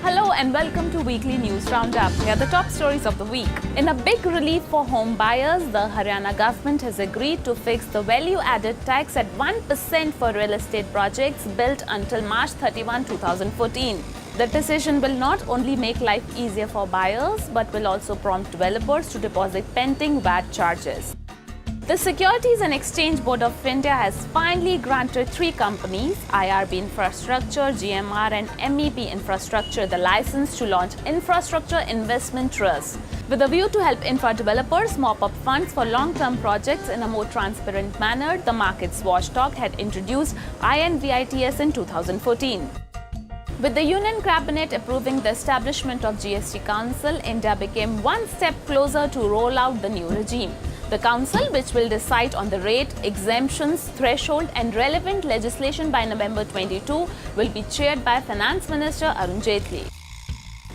Hello and welcome to Weekly News Roundup. Here are the top stories of the week. In a big relief for home buyers, the Haryana government has agreed to fix the value-added tax at 1% for real estate projects built until March 31, 2014. The decision will not only make life easier for buyers but will also prompt developers to deposit pending VAT charges. The Securities and Exchange Board of India has finally granted three companies, IRB Infrastructure, GMR and MEP Infrastructure, the license to launch Infrastructure Investment Trust, with a view to help infra developers mop up funds for long-term projects in a more transparent manner. The market's watchdog had introduced INVITS in 2014. With the Union Cabinet approving the establishment of GST Council, India became one step closer to roll out the new regime. The council, which will decide on the rate, exemptions, threshold and relevant legislation by November 22, will be chaired by Finance Minister Arun Jaitley.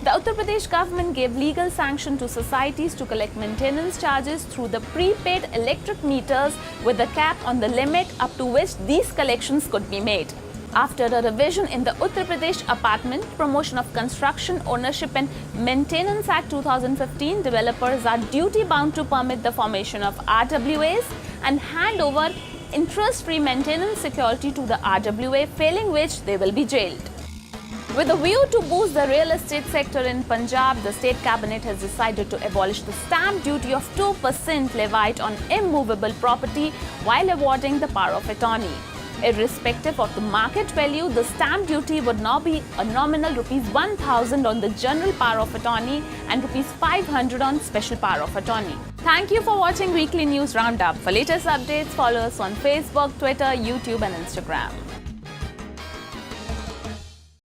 The Uttar Pradesh government gave legal sanction to societies to collect maintenance charges through the prepaid electric meters with a cap on the limit up to which these collections could be made. After a revision in the Uttar Pradesh Apartment Promotion of Construction, Ownership and Maintenance Act 2015, developers are duty-bound to permit the formation of RWAs and hand over interest-free maintenance security to the RWA, failing which they will be jailed. With a view to boost the real estate sector in Punjab, the state cabinet has decided to abolish the stamp duty of 2% levied on immovable property while awarding the power of attorney. Irrespective of the market value, the stamp duty would now be a nominal ₹1,000 on the general power of attorney and ₹500 on special power of attorney. Thank you for watching Weekly News Roundup. For latest updates, follow us on Facebook, Twitter, YouTube and Instagram.